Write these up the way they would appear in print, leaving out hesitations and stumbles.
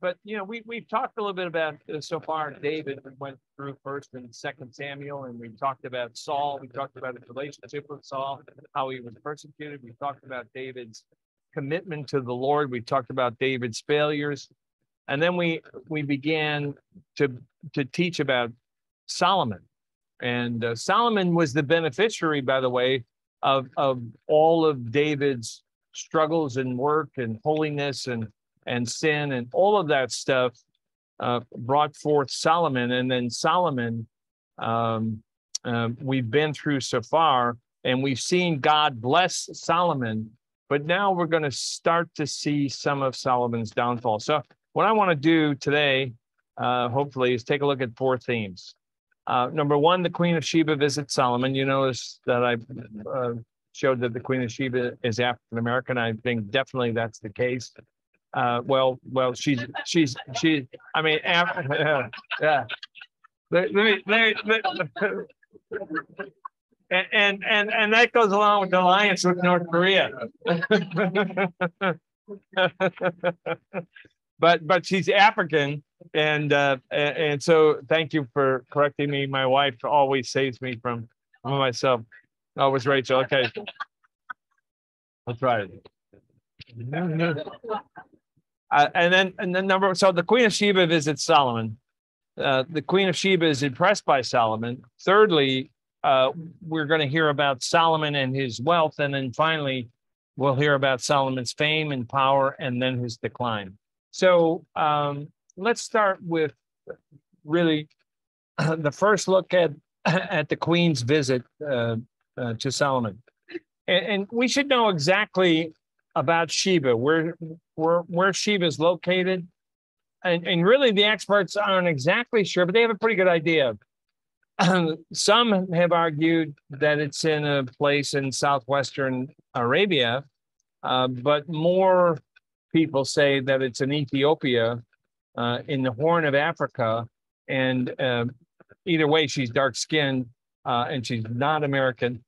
but we've talked a little bit about so far David. We went through First and Second Samuel, and we talked about Saul. We talked about his relationship with Saul, how he was persecuted. We talked about David's commitment to the Lord. We talked about David's failures, and then we began to teach about Solomon. And Solomon was the beneficiary, by the way, of all of David's struggles and work and holiness and sin and all of that stuff brought forth Solomon. And then Solomon, we've been through so far, and we've seen God bless Solomon, but now we're going to start to see some of Solomon's downfall. So what I want to do today, hopefully, is take a look at 4 themes. Number 1, the Queen of Sheba visits Solomon. You notice that I showed that the Queen of Sheba is African American. I think definitely that's the case. Well, she's. I mean, yeah. And that goes along with the alliance with North Korea. But she's African, and so thank you for correcting me. My wife always saves me from myself. Oh, it was Rachel. Okay, that's right. And then so the Queen of Sheba visits Solomon. The Queen of Sheba is impressed by Solomon. Thirdly, we're going to hear about Solomon and his wealth, and then finally, we'll hear about Solomon's fame and power, and then his decline. So let's start with really the first look at the Queen's visit to Solomon, and we should know exactly about Sheba, where Sheba is located, and really the experts aren't exactly sure, but they have a pretty good idea. Some have argued that it's in a place in southwestern Arabia, but more people say that it's in Ethiopia, in the Horn of Africa, and either way, she's dark-skinned, and she's not American.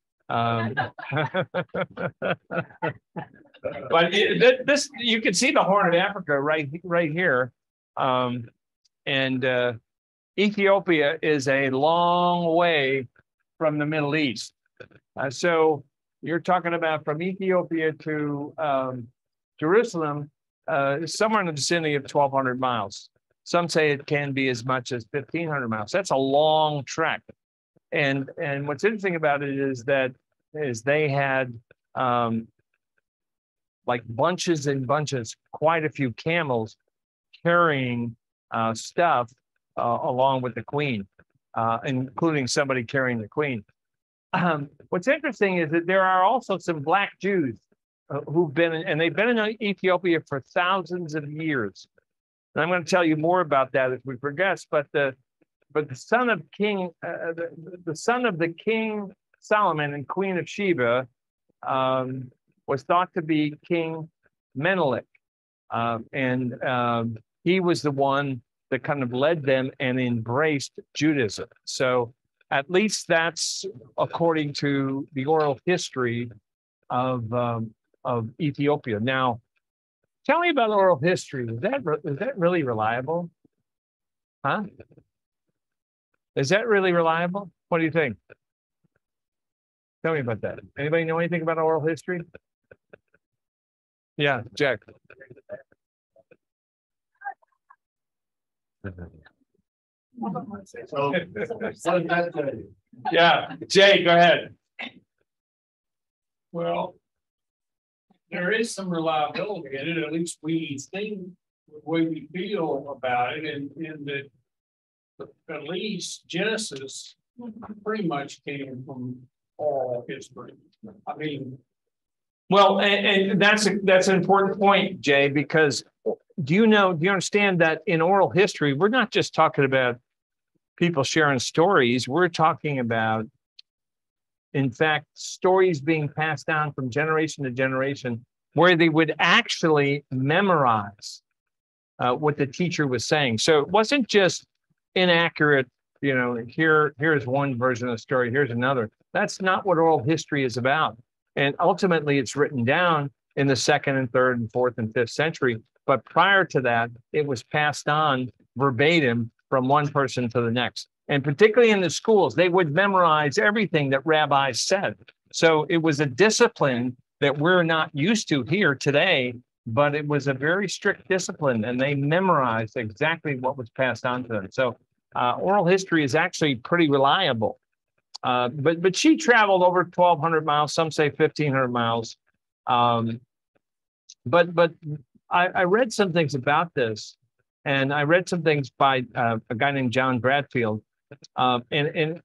But this, you can see the Horn of Africa right here, and Ethiopia is a long way from the Middle East. So you're talking about from Ethiopia to Jerusalem, somewhere in the vicinity of 1,200 miles. Some say it can be as much as 1,500 miles. That's a long trek. And what's interesting about it is that they had like bunches and bunches, quite a few camels carrying stuff along with the Queen, including somebody carrying the Queen. What's interesting is that there are also some Black Jews who've been, and they've been in Ethiopia for thousands of years. And I'm going to tell you more about that as we progress. But the son of King, the son of the King Solomon and Queen of Sheba, was thought to be King Menelik, and he was the one that kind of led them and embraced Judaism. So at least that's according to the oral history of Ethiopia. Now, tell me about oral history. Is that really reliable? Huh? Is that really reliable? What do you think? Tell me about that. Anybody know anything about oral history? Yeah, Jack. Yeah, Jay, go ahead. Well, there is some reliability in it, at least we think the way we feel about it, and that at least Genesis pretty much came from oral history. I mean, well, and that's an important point, Jay, because do you understand that in oral history, we're not just talking about people sharing stories. We're talking about, in fact, stories being passed down from generation to generation, where they would actually memorize what the teacher was saying. So it wasn't just inaccurate, here's one version of the story, here's another. That's not what oral history is about. And ultimately, it's written down in the 2nd and 3rd and 4th and 5th century. But prior to that, it was passed on verbatim from one person to the next. And particularly in the schools, they would memorize everything that rabbis said. So it was a discipline that we're not used to here today, but it was a very strict discipline, and they memorized exactly what was passed on to them. So oral history is actually pretty reliable. But she traveled over 1,200 miles, some say 1,500 miles. But I read some things about this, and I read some things by a guy named John Bradfield. And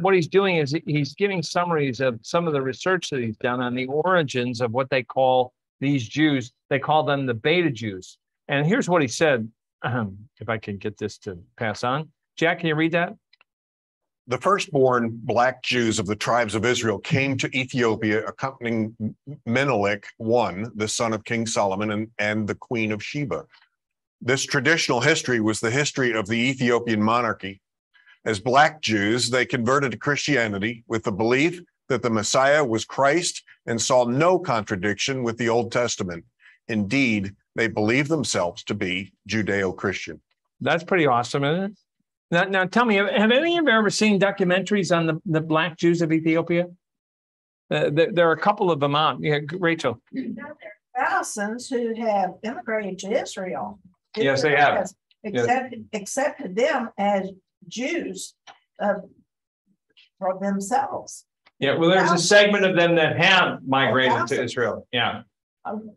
what he's doing is he's giving summaries of some of the research that he's done on the origins of what they call these Jews. They call them the Beta Jews. And here's what he said, if I can get this to pass on. Jack, can you read that? The firstborn black Jews of the tribes of Israel came to Ethiopia accompanying Menelik I, the son of King Solomon, and the Queen of Sheba. This traditional history was the history of the Ethiopian monarchy. As black Jews, they converted to Christianity with the belief that the Messiah was Christ and saw no contradiction with the Old Testament. Indeed, they believed themselves to be Judeo-Christian. That's pretty awesome, isn't it? Now tell me, have any of you ever seen documentaries on the black Jews of Ethiopia? There are a couple of them out. Yeah, Rachel. There are thousands who have immigrated to Israel. Yes, they have. Accepted them as Jews for themselves. Yeah, well, there's a segment of them that have migrated to Israel. Yeah.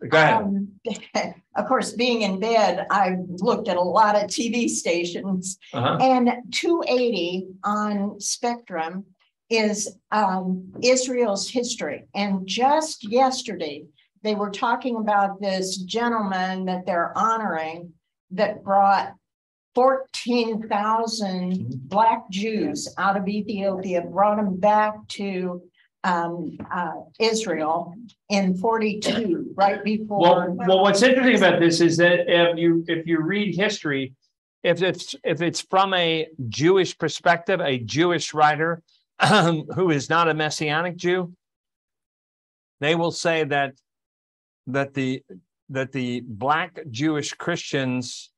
Go ahead. Of course, being in bed, I looked at a lot of TV stations, and 280 on Spectrum is Israel's history. And just yesterday, they were talking about this gentleman that they're honoring that brought 14,000 black Jews out of Ethiopia, brought them back to Israel in 42, right before. Well, what's interesting about this is that if you read history, if it's from a Jewish perspective, a Jewish writer who is not a Messianic Jew, they will say that the black Jewish Christians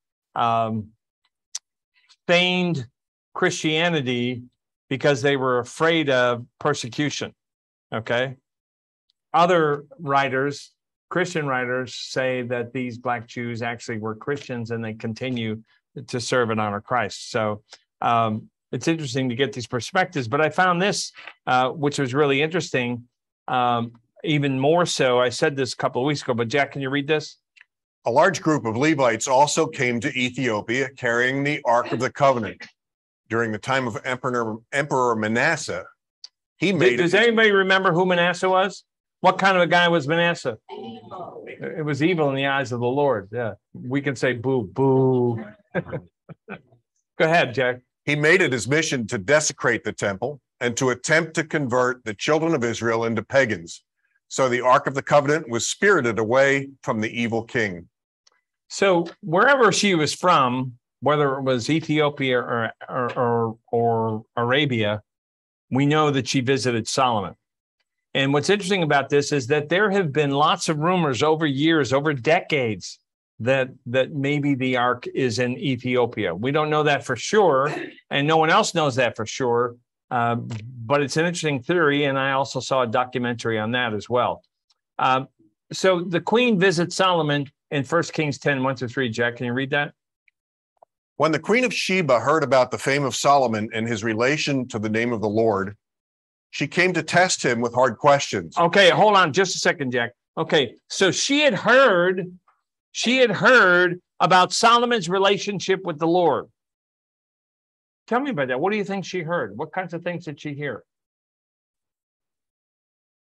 feigned Christianity because they were afraid of persecution. Okay. Other writers, Christian writers, say that these black Jews actually were Christians and they continue to serve and honor Christ. So it's interesting to get these perspectives. But I found this, which was really interesting, even more so. I said this a couple of weeks ago, but Jack, can you read this? A large group of Levites also came to Ethiopia carrying the Ark of the Covenant. During the time of Emperor Manasseh, he made Does anybody remember who Manasseh was? What kind of a guy was Manasseh? It was evil in the eyes of the Lord. Yeah. We can say boo, boo. Go ahead, Jack. He made it his mission to desecrate the temple and to attempt to convert the children of Israel into pagans. So the Ark of the Covenant was spirited away from the evil king. So wherever she was from, whether it was Ethiopia or Arabia, we know that she visited Solomon. And what's interesting about this is that there have been lots of rumors over years, over decades, that maybe the Ark is in Ethiopia. We don't know that for sure, and no one else knows that for sure. But it's an interesting theory, and I also saw a documentary on that as well. So the queen visits Solomon in 1 Kings 10, 1-3. Jack, can you read that? When the Queen of Sheba heard about the fame of Solomon and his relation to the name of the Lord, she came to test him with hard questions. Okay, hold on just a second, Jack. Okay, so she had heard about Solomon's relationship with the Lord. Tell me about that. What do you think she heard? What kinds of things did she hear?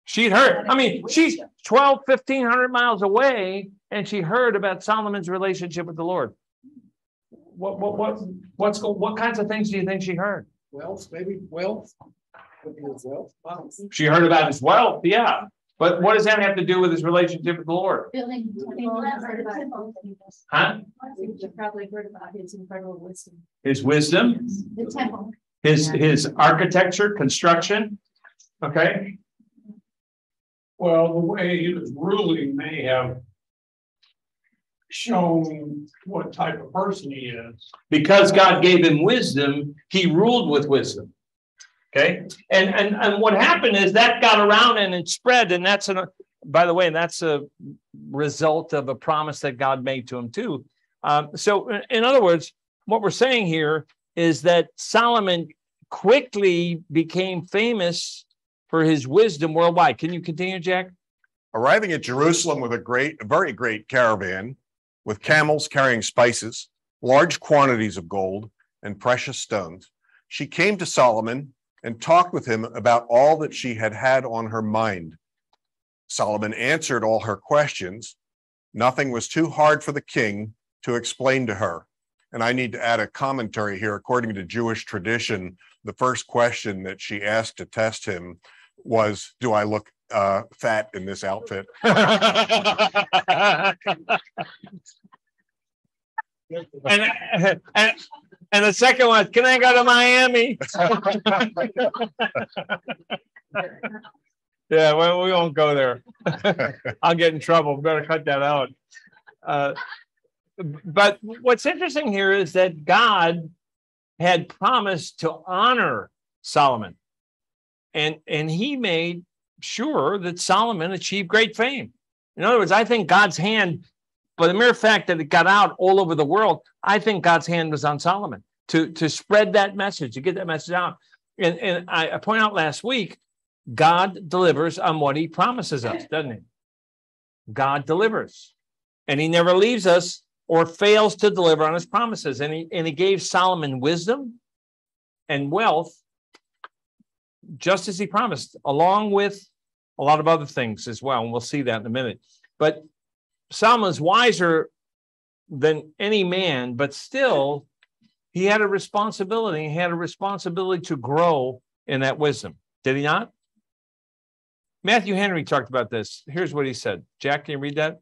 She'd heard. I mean, she's 1,500 miles away, and she heard about Solomon's relationship with the Lord. What kinds of things do you think she heard? Wealth, maybe wealth. She heard about his wealth, yeah. But what does that have to do with his relationship with the Lord? Huh? You probably heard about his incredible wisdom. His wisdom. The temple. His architecture, construction. Okay. Well, the way he was ruling may have shown what type of person he is. Because God gave him wisdom, he ruled with wisdom. Okay. And what happened is that got around and it spread. And that's by the way, that's a result of a promise that God made to him too. So in other words, what we're saying here is that Solomon quickly became famous for his wisdom worldwide. Can you continue, Jack? Arriving at Jerusalem with a very great caravan with camels carrying spices, large quantities of gold and precious stones, she came to Solomon and talked with him about all that she had had on her mind. Solomon answered all her questions. Nothing was too hard for the king to explain to her. And I need to add a commentary here. According to Jewish tradition, the first question that she asked to test him was, do I look fat in this outfit? And the second one, can I go to Miami? Yeah, well, we won't go there. I'll get in trouble. Better cut that out. But what's interesting here is that God had promised to honor Solomon. And he made sure that Solomon achieved great fame. In other words, I think God's hand, by the mere fact that it got out all over the world, I think God's hand was on Solomon to spread that message, to get that message out. And I pointed out last week, God delivers on what he promises us, doesn't he? God delivers. And he never leaves us or fails to deliver on his promises. And he gave Solomon wisdom and wealth, just as he promised, along with a lot of other things as well. And we'll see that in a minute. But Solomon's wiser than any man, but still he had a responsibility. He had a responsibility to grow in that wisdom. Did he not? Matthew Henry talked about this. Here's what he said. Jack, can you read that?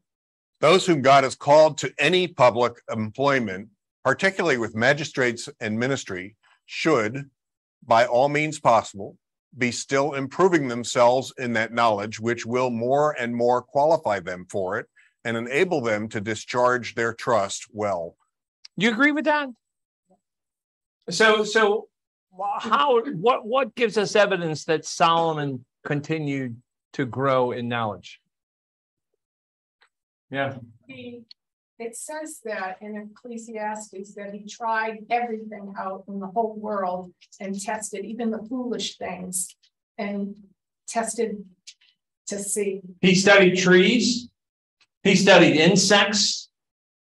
Those whom God has called to any public employment, particularly with magistrates and ministry, should, by all means possible, be still improving themselves in that knowledge, which will more and more qualify them for it and enable them to discharge their trust well. You agree with that? So what gives us evidence that Solomon continued to grow in knowledge? Yeah. It says that in Ecclesiastes that he tried everything out in the whole world and tested even the foolish things and tested to see. He studied trees. He studied insects.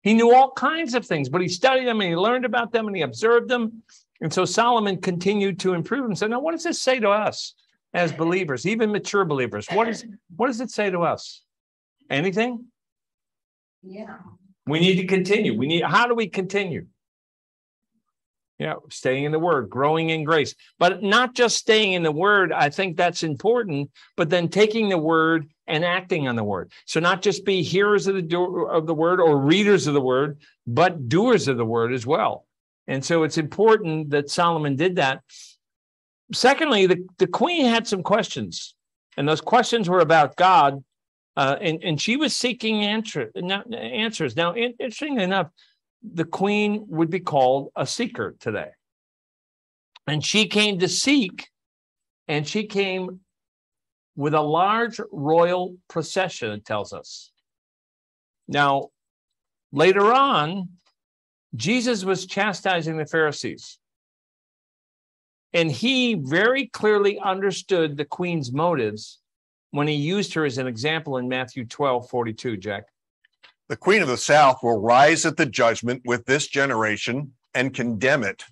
He knew all kinds of things, but he studied them and he learned about them and he observed them. And so Solomon continued to improve himself. Now, what does this say to us as believers, even mature believers? What does it say to us? Anything? Yeah. We need to continue. How do we continue? Staying in the word, growing in grace, but not just staying in the word. I think that's important, but then taking the word and acting on the word. So not just be hearers of the word or readers of the word, but doers of the word as well. And so it's important that Solomon did that. Secondly, the queen had some questions, and those questions were about God. And she was seeking answers. Now, interestingly enough, the queen would be called a seeker today. And she came to seek, and she came with a large royal procession, it tells us. Now, later on, Jesus was chastising the Pharisees. And he very clearly understood the queen's motives when he used her as an example in Matthew 12:42, Jack. The queen of the south will rise at the judgment with this generation and condemn it.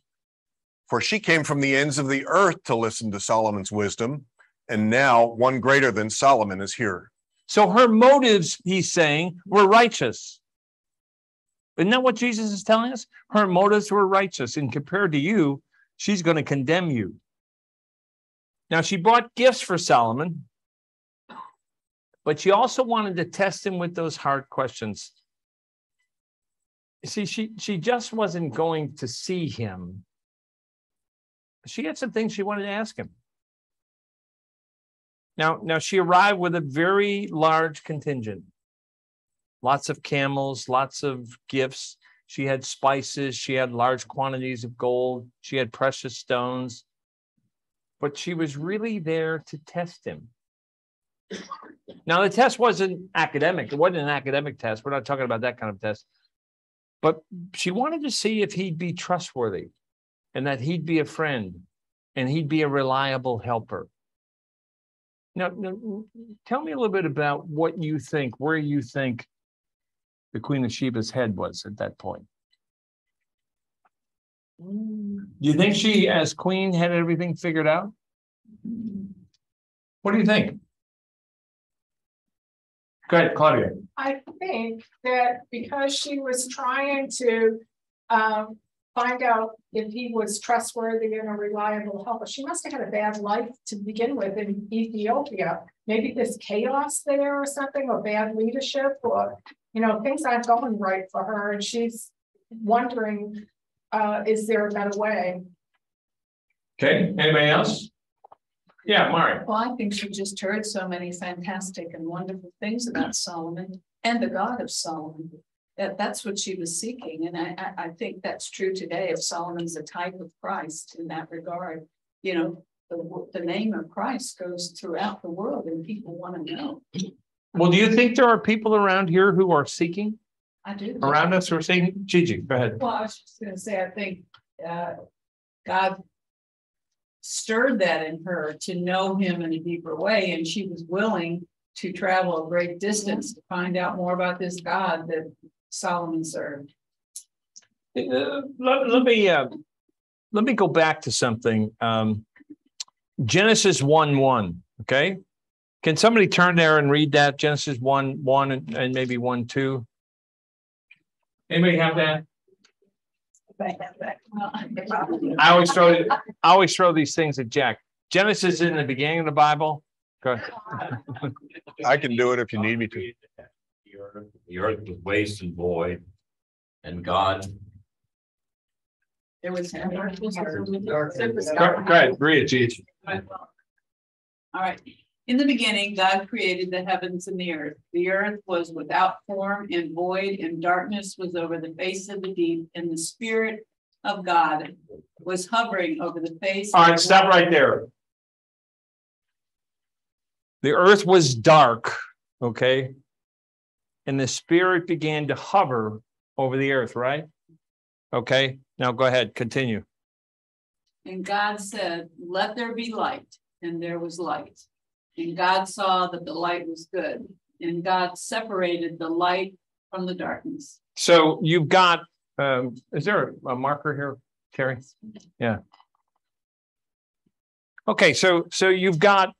For she came from the ends of the earth to listen to Solomon's wisdom, and now one greater than Solomon is here. So her motives, he's saying, were righteous. Isn't that what Jesus is telling us? Her motives were righteous, and compared to you, she's going to condemn you. Now, she bought gifts for Solomon, but she also wanted to test him with those hard questions. See, she just wasn't going to see him. She had some things she wanted to ask him. Now she arrived with a very large contingent. lots of camels, lots of gifts. She had spices. She had large quantities of gold. She had precious stones. But she was really there to test him. Now, the test wasn't academic. It wasn't an academic test. We're not talking about that kind of test. But she wanted to see if he'd be trustworthy and that he'd be a friend and he'd be a reliable helper. Now, tell me a little bit about what you think, where you think the Queen of Sheba's head was at that point. Do you think she, as queen, had everything figured out? What do you think? Go ahead, Claudia. I think that because she was trying to find out if he was trustworthy and a reliable helper, she must have had a bad life to begin with in Ethiopia. Maybe there's chaos there or something, or bad leadership, or, you know, things aren't going right for her. And she's wondering, is there a better way? Okay, anybody else? Yeah, Mari. Well, I think she just heard so many fantastic and wonderful things about Solomon and the God of Solomon. That's what she was seeking. And I think that's true today. If Solomon's a type of Christ in that regard, you know, the name of Christ goes throughout the world and people want to know. Well, do you think there are people around here who are seeking? I do. Around us who are seeking? Gigi, go ahead. Well, I was just going to say, I think God stirred that in her to know him in a deeper way, and she was willing to travel a great distance to find out more about this God that Solomon served. Let me go back to something. Genesis 1:1. Okay, can somebody turn there and read that? Genesis 1:1 and maybe 1:2. Anybody have that? I always throw these things at Jack. Genesis is in the beginning of the Bible. Go ahead. I can do it if you need me to. The earth was waste and void, and God. There was Go ahead, read it, Gigi. All right. In the beginning, God created the heavens and the earth. The earth was without form and void, and darkness was over the face of the deep, and the Spirit of God was hovering over the face. All right, stop right there. The earth was dark, okay? And the Spirit began to hover over the earth, right? Okay, now go ahead, continue. And God said, "Let there be light," and there was light. And God saw that the light was good, and God separated the light from the darkness. So you've got, is there a marker here, Terry? Yeah. Okay, so you've got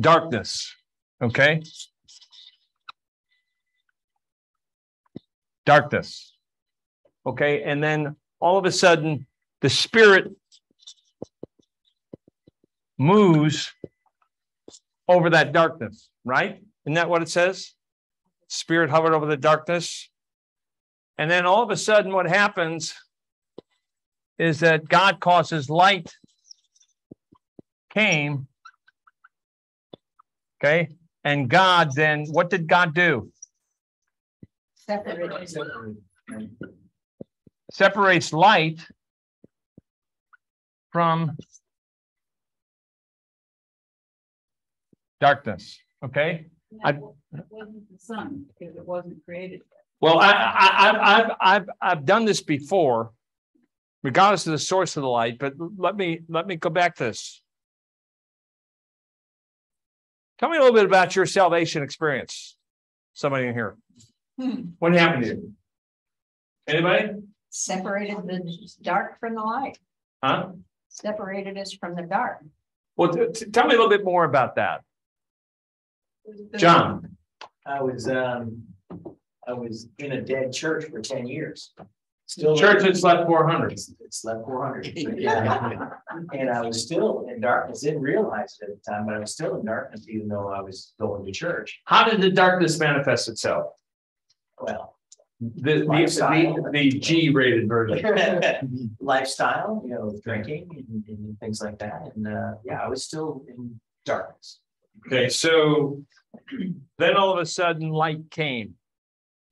darkness, okay? Darkness, okay? And then all of a sudden, the Spirit moves over that darkness, right? Isn't that what it says? Spirit hovered over the darkness. And then all of a sudden what happens is that God causes light came, okay? And God then, what did God do? Separates light from darkness, okay? It wasn't the sun because it wasn't created. Well, I've done this before, regardless of the source of the light. But let me go back to this. Tell me a little bit about your salvation experience. Somebody in here. What happened to you? Anybody? Separated the dark from the light. Huh? Separated us from the dark. Well, tell me a little bit more about that. John. I was in a dead church for 10 years. Still Church that slept 400. It slept 400. Yeah. And I was still in darkness. Didn't realize it at the time, but I was still in darkness, even though I was going to church. How did the darkness manifest itself? Well, the G-rated version. Lifestyle, you know, drinking and things like that. And yeah, I was still in darkness. Okay, so then all of a sudden light came.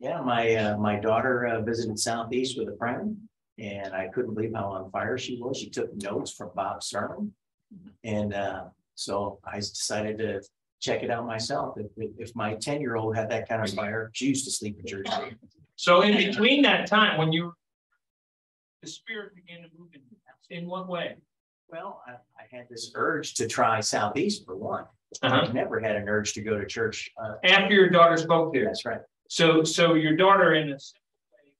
Yeah, my daughter visited Southeast with a friend, and I couldn't believe how on fire she was. She took notes from Bob's sermon, and so I decided to check it out myself. If my 10-year-old had that kind of fire, she used to sleep in church. So in between that time, when the Spirit began to move in what way? Well, I had this urge to try Southeast for one. I never had an urge to go to church. After your daughter spoke there. That's right. So your daughter, in a simple way,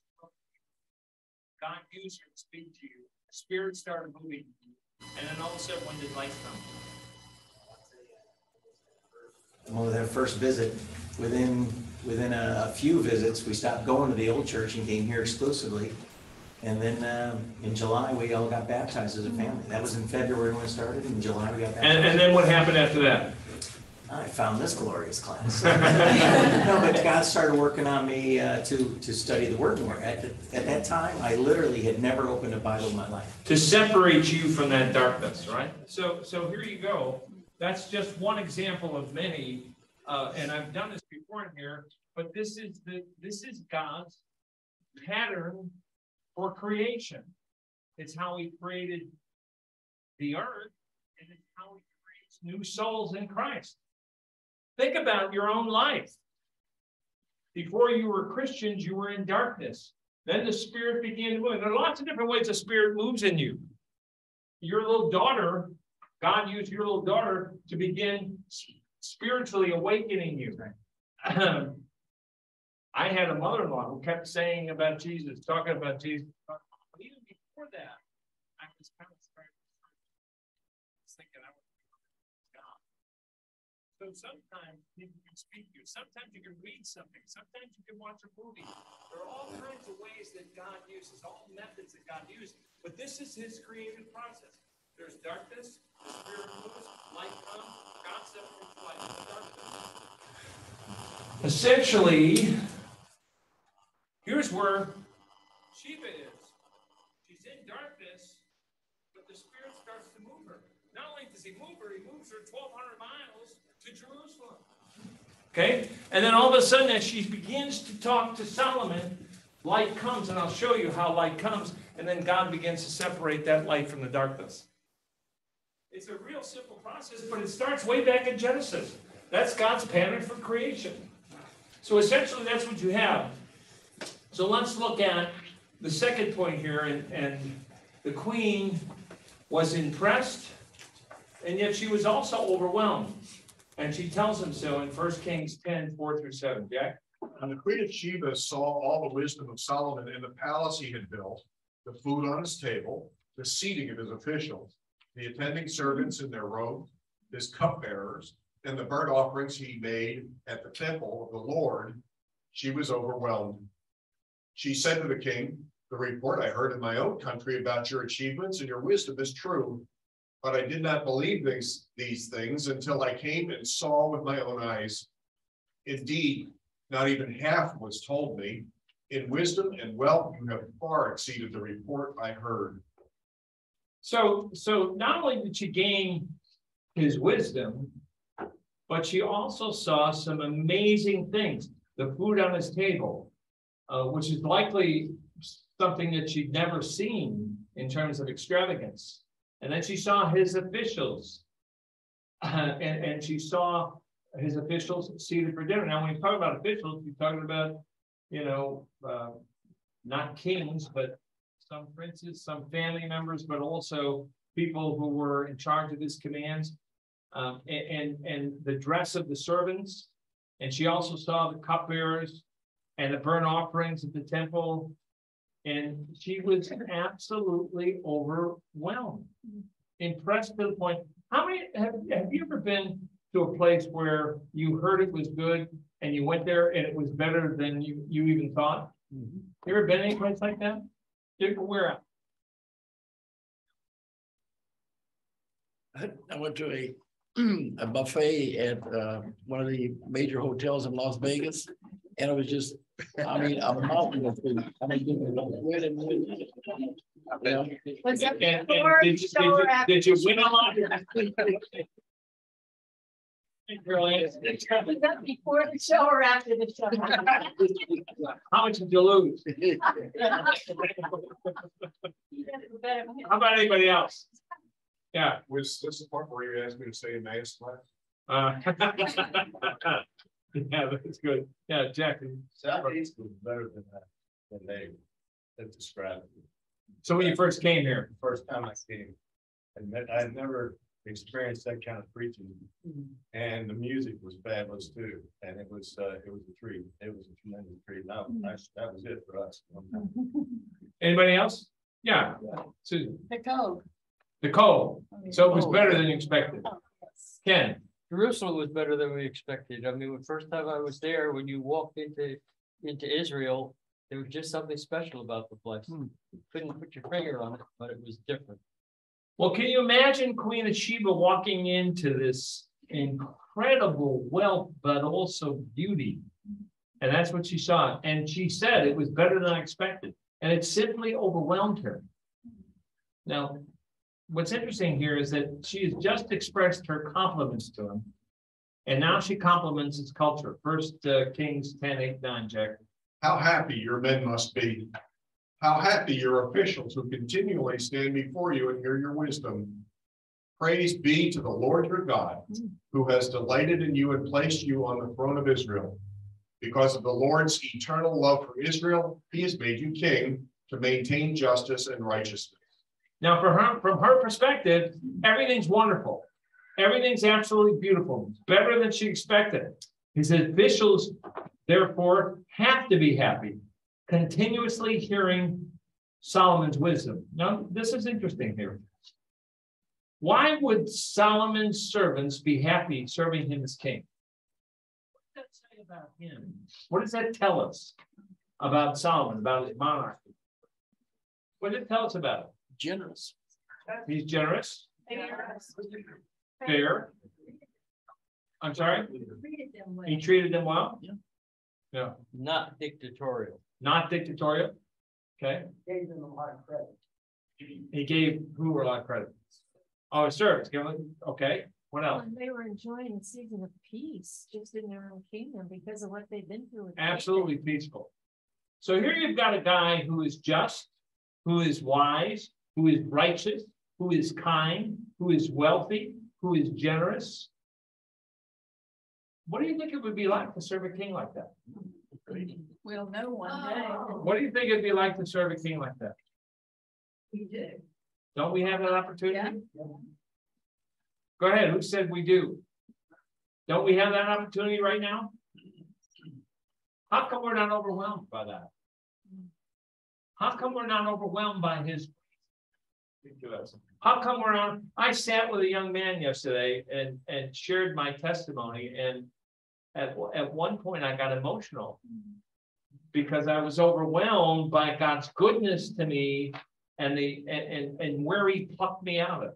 God used her to speak to you. The Spirit started moving, and then all of a sudden, when did light come? Well, that first visit, within a few visits, we stopped going to the old church and came here exclusively. And then in July, we all got baptized as a family. That was in February when it started. In July, we got baptized. And then what happened after that? I found this glorious class. No, but God started working on me to study the Word more. At that time, I literally had never opened a Bible in my life. To separate you from that darkness, right? So here you go. That's just one example of many, and I've done this before in here. But this is God's pattern for creation. It's how He created the earth, and it's how He creates new souls in Christ. Think about your own life. Before you were Christians, you were in darkness. Then the Spirit began to move. There are lots of different ways the Spirit moves in you. Your little daughter, God used your little daughter to begin spiritually awakening you. I had a mother-in-law who kept saying about Jesus, talking about Jesus. Even before that, I was kind of thinking I was God. So sometimes people can speak to you. Sometimes you can read something. Sometimes you can watch a movie. There are all kinds of ways that God uses, all methods that God uses. But this is His creative process. There's darkness, the Spirit moves, light comes, God separates light from the darkness. Essentially, here's where Sheba is. She's in darkness, but the Spirit starts to move her. Not only does He move her, He moves her 1,200 miles to Jerusalem. Okay? And then all of a sudden, as she begins to talk to Solomon, light comes, and I'll show you how light comes, and then God begins to separate that light from the darkness. It's a real simple process, but it starts way back in Genesis. That's God's pattern for creation. So essentially, that's what you have. So let's look at the second point here, and the queen was impressed, and yet she was also overwhelmed. And she tells him so in 1 Kings 10, 4-7. Jack? And the queen of Sheba saw all the wisdom of Solomon in the palace he had built, the food on his table, the seating of his officials, the attending servants in their robes, his cupbearers, and the burnt offerings he made at the temple of the Lord. She was overwhelmed. She said to the king, "The report I heard in my own country about your achievements and your wisdom is true, but I did not believe these things until I came and saw with my own eyes. Indeed, not even half was told me. In wisdom and wealth, you have far exceeded the report I heard." So not only did she gain his wisdom, but she also saw some amazing things. The food on his table, which is likely something that she'd never seen in terms of extravagance. And then she saw his officials, and she saw his officials seated for dinner. Now, when you talk about officials, you're talking about, not kings, but some princes, some family members, but also people who were in charge of his commands, and the dress of the servants. And she also saw the cupbearers and the burnt offerings at the temple. And she was absolutely overwhelmed, impressed to the point. How many have you ever been to a place where you heard it was good and you went there and it was better than you even thought? Mm-hmm. You ever been any place like that? Where? I went to a buffet at one of the major hotels in Las Vegas, and it was just, a mountain of food. Was that did you win a lot? Before the show or after the show? How much did you lose? How about anybody else? Yeah. Was this the part where you asked me to say Emmaus class? Yeah, that's good. Yeah, Jack. Southeast was better than that, than they described. So when you first came here, First time I came, and I had never experienced that kind of preaching, and the music was fabulous too, and it was a treat. It was a tremendous treat. That was it for us. anybody else? Yeah, Susan. Nicole. Nicole. So it was better than you expected. Ken. Jerusalem was better than we expected. I mean, the first time I was there, when you walked into Israel, there was just something special about the place. You couldn't put your finger on it, but it was different. Well, can you imagine Queen of Sheba walking into this incredible wealth, but also beauty? And that's what she saw. And she said it was better than I expected. And it simply overwhelmed her. Now, what's interesting here is that she has just expressed her compliments to him. And now she compliments his culture. First Kings 10:8-9, Jack. How happy your men must be. How happy your officials who continually stand before you and hear your wisdom. Praise be to the Lord your God, who has delighted in you and placed you on the throne of Israel. Because of the Lord's eternal love for Israel, he has made you king to maintain justice and righteousness. Now, from her perspective, everything's wonderful. Everything's absolutely beautiful. It's better than she expected. His officials, therefore, have to be happy, continuously hearing Solomon's wisdom. Now, this is interesting here. Why would Solomon's servants be happy serving him as king? What does that say about him? What does that tell us about Solomon, about his monarchy? What does it tell us about him? Generous. He's generous. Fair. I'm sorry? He treated them well? Yeah. Yeah. Not dictatorial. Not dictatorial. Okay. Gave them a lot of credit. He gave who a lot of credit? Oh, his servants. Okay. What else? And they were enjoying a season of peace just in their own kingdom because of what they've been through. Absolutely peaceful. So here you've got a guy who is just, who is wise, who is righteous, who is kind, who is wealthy, who is generous. What do you think it would be like to serve a king like that? We'll know one day. What do you think it'd be like to serve a king like that? We do. Don't we have that opportunity? Yeah. Go ahead. Who said we do? Don't we have that opportunity right now? How come we're not overwhelmed by that? How come we're not overwhelmed by his? How come we're not? I sat with a young man yesterday and shared my testimony, and at one point I got emotional because I was overwhelmed by God's goodness to me and where he plucked me out of.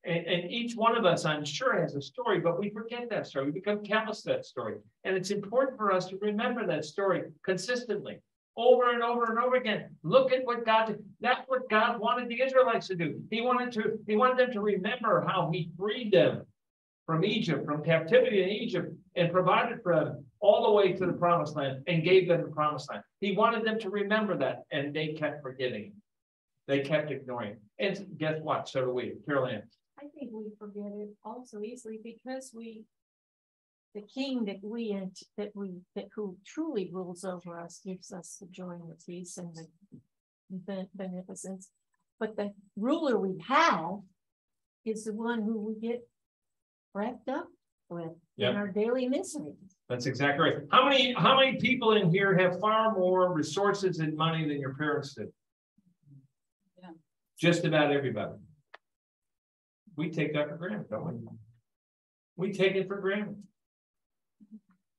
And each one of us, I'm sure, has a story, but we forget that story. We become callous to that story. And it's important for us to remember that story consistently, over and over and over again. Look at what God did. That's what God wanted the Israelites to do. He wanted them to remember how he freed them from Egypt, from captivity in Egypt, and provided for them all the way to the promised land and gave them the promised land. He wanted them to remember that, and they kept forgetting. They kept ignoring. And guess what? So do we. Carol Ann. I think we forget it also easily because the king who truly rules over us gives us the joy and the peace and the beneficence. But the ruler we have is the one who we get wrapped up with in our daily misery. That's exactly right. How many people in here have far more resources and money than your parents did? Yeah. Just about everybody. We take that for granted, don't we? We take it for granted.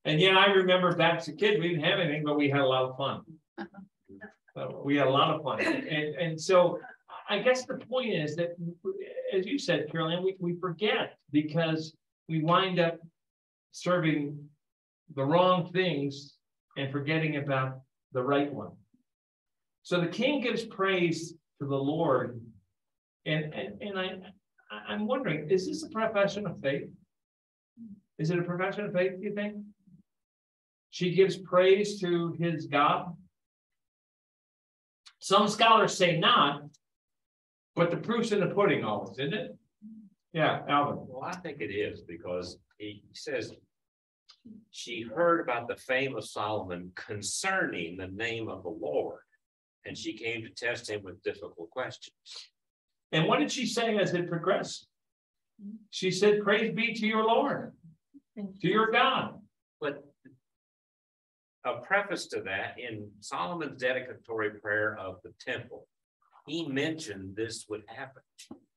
And yet I remember back as a kid, we didn't have anything, but we had a lot of fun. We had a lot of fun. And so I guess the point is that, as you said, Carolyn, we forget because we wind up serving the wrong things and forgetting about the right one. So the king gives praise to the Lord. And I'm wondering, is this a profession of faith? Is it a profession of faith, do you think? She gives praise to his God. Some scholars say not, but the proof's in the pudding always, isn't it? Yeah, Alvin. Well, I think it is because he says she heard about the fame of Solomon concerning the name of the Lord, and she came to test him with difficult questions. And what did she say as it progressed? She said, praise be to your Lord, to your God. But a preface to that, in Solomon's dedicatory prayer of the temple, he mentioned this would happen.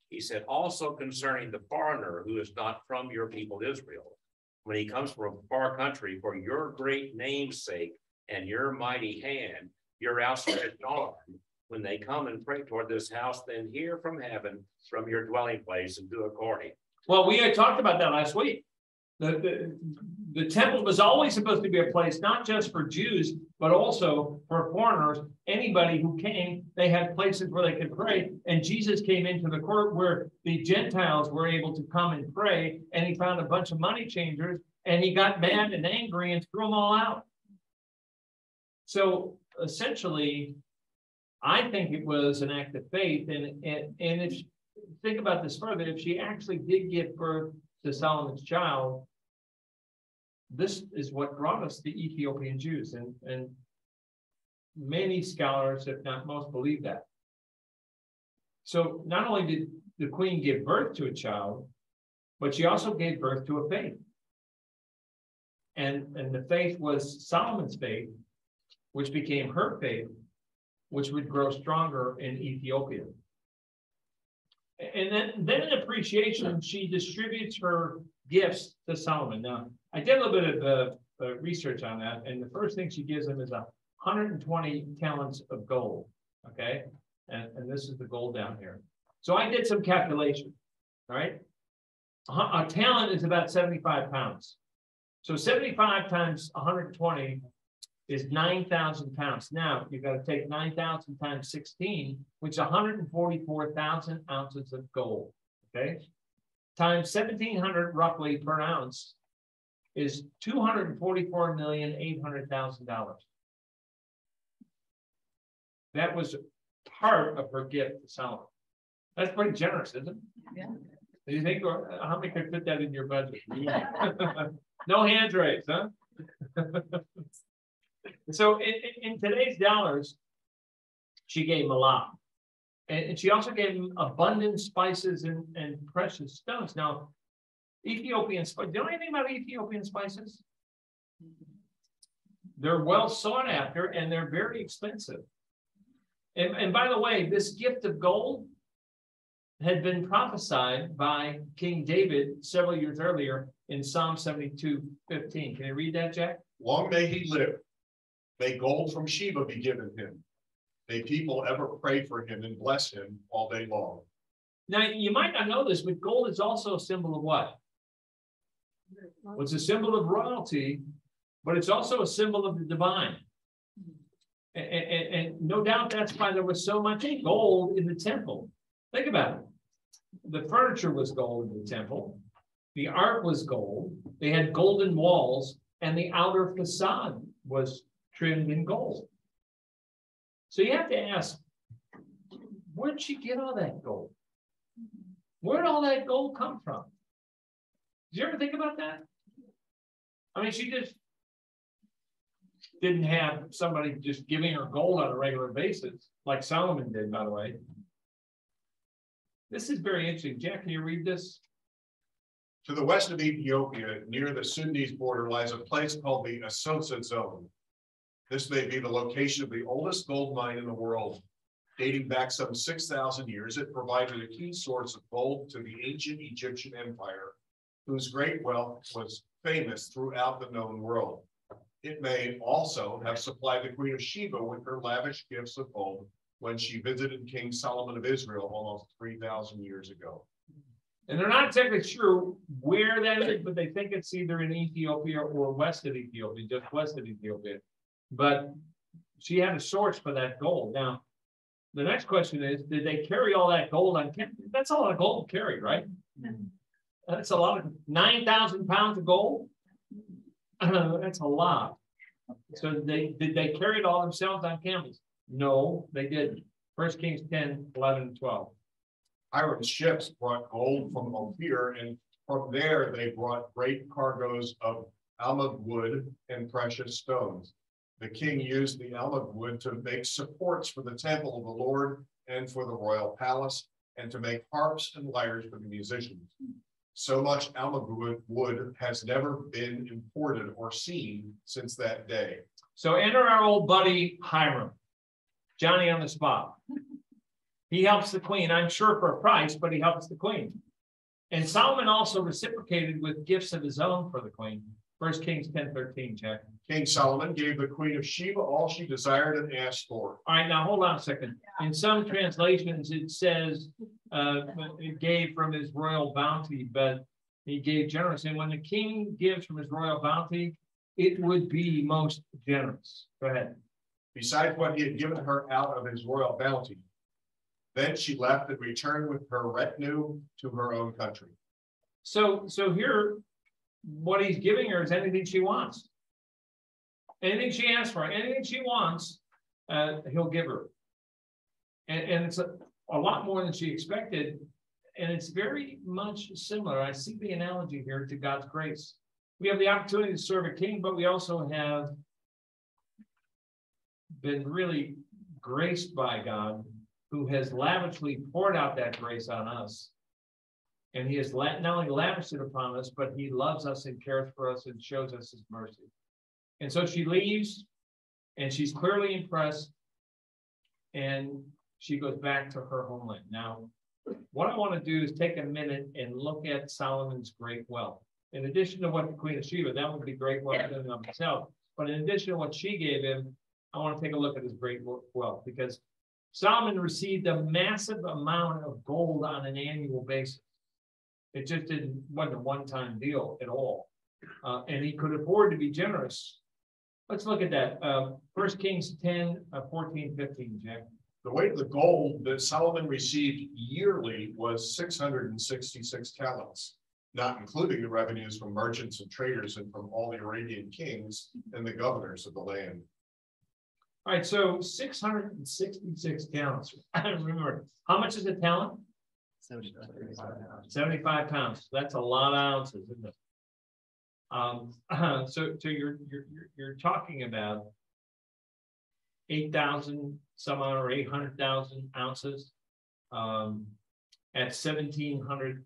He said, also concerning the foreigner who is not from your people Israel, when he comes from a far country, for your great name's sake and your mighty hand, your outstretched arm, when they come and pray toward this house, then hear from heaven, from your dwelling place, and do according. Well, we had talked about that last week. The temple was always supposed to be a place not just for Jews, but also for foreigners. Anybody who came, they had places where they could pray. And Jesus came into the court where the Gentiles were able to come and pray. And he found a bunch of money changers, and he got mad and angry and threw them all out. So essentially, I think it was an act of faith. And if think about this further, if she actually did give birth to Solomon's child, this is what brought us the Ethiopian Jews, and many scholars, if not most, believe that. So not only did the queen give birth to a child, but she also gave birth to a faith. And the faith was Solomon's faith, which became her faith, which would grow stronger in Ethiopia. And then in appreciation, she distributes her gifts to Solomon. Now, I did a little bit of research on that, and the first thing she gives him is 120 talents of gold, okay? And this is the gold down here. So I did some calculation, all right? A talent is about 75 pounds. So 75 times 120 is 9,000 pounds. Now, you've got to take 9,000 times 16, which is 144,000 ounces of gold, okay? Times 1,700 roughly per ounce is $244,800,000. That was part of her gift to Solomon. That's pretty generous, isn't it? Yeah. Do you think, or how many could fit that in your budget? No hands raised, huh? So in today's dollars, she gave him a lot. And she also gave him abundant spices and precious stones. Now, Ethiopian spices, do you know anything about Ethiopian spices? They're well sought after and they're very expensive. And by the way, this gift of gold had been prophesied by King David several years earlier in Psalm 72:15. Can you read that, Jack? Long may he live. May gold from Sheba be given him. May people ever pray for him and bless him all day long. Now, you might not know this, but gold is also a symbol of what? Well, it's a symbol of royalty, but it's also a symbol of the divine. And no doubt that's why there was so much gold in the temple. Think about it. The furniture was gold in the temple. The art was gold. They had golden walls, and the outer facade was trimmed in gold. So you have to ask, where'd she get all that gold? Where'd all that gold come from? Did you ever think about that? I mean, she just didn't have somebody just giving her gold on a regular basis, like Solomon did, by the way. This is very interesting. Jack, can you read this? To the west of Ethiopia, near the Sudanese border, lies a place called the Asosa Zone. This may be the location of the oldest gold mine in the world. Dating back some 6,000 years, it provided a key source of gold to the ancient Egyptian empire, whose great wealth was famous throughout the known world. It may also have supplied the Queen of Sheba with her lavish gifts of gold when she visited King Solomon of Israel almost 3,000 years ago. And they're not exactly sure where that is, but they think it's either in Ethiopia or west of Ethiopia, just west of Ethiopia. But she had a source for that gold. Now, the next question is, did they carry all that gold on camp? That's a lot of gold to carry, right? That's a lot of 9,000 pounds of gold. That's a lot. So did they carry it all themselves on camels? No, they didn't. 1 Kings 10, 11, and 12. Hiram ships brought gold from Ophir, and from there they brought great cargoes of almug wood and precious stones. The king used the almug wood to make supports for the temple of the Lord and for the royal palace, and to make harps and lyres for the musicians. So much almug wood has never been imported or seen since that day. So enter our old buddy Hiram, Johnny on the spot. He helps the queen, I'm sure for a price, but he helps the queen. And Solomon also reciprocated with gifts of his own for the queen. 1 Kings 10:13, Jack. King Solomon gave the queen of Sheba all she desired and asked for. All right, now hold on a second. In some translations, it says it gave from his royal bounty, but he gave generously. And when the king gives from his royal bounty, it would be most generous. Go ahead. Besides what he had given her out of his royal bounty. Then she left and returned with her retinue to her own country. So here, what he's giving her is anything she wants. Anything she asks for, anything she wants, he'll give her. And it's a lot more than she expected. And it's very much similar. I see the analogy here to God's grace. We have the opportunity to serve a king, but we also have been really graced by God, who has lavishly poured out that grace on us. And he has not only lavished it upon us, but he loves us and cares for us and shows us his mercy. And so she leaves, and she's clearly impressed, and she goes back to her homeland. Now, what I want to do is take a minute and look at Solomon's great wealth. In addition to what the Queen of Sheba, that would be great wealth in and of itself. But in addition to what she gave him, I want to take a look at his great wealth, because Solomon received a massive amount of gold on an annual basis. It just wasn't a one-time deal at all. And he could afford to be generous. Let's look at that. 1 Kings 10, 14, 15, Jack. The weight of the gold that Solomon received yearly was 666 talents, not including the revenues from merchants and traders and from all the Arabian kings and the governors of the land. All right, so 666 talents. Remember, how much is a talent? 75 pounds. That's a lot of ounces, isn't it? So you're talking about 8,000 some odd or 800,000 ounces at 1,700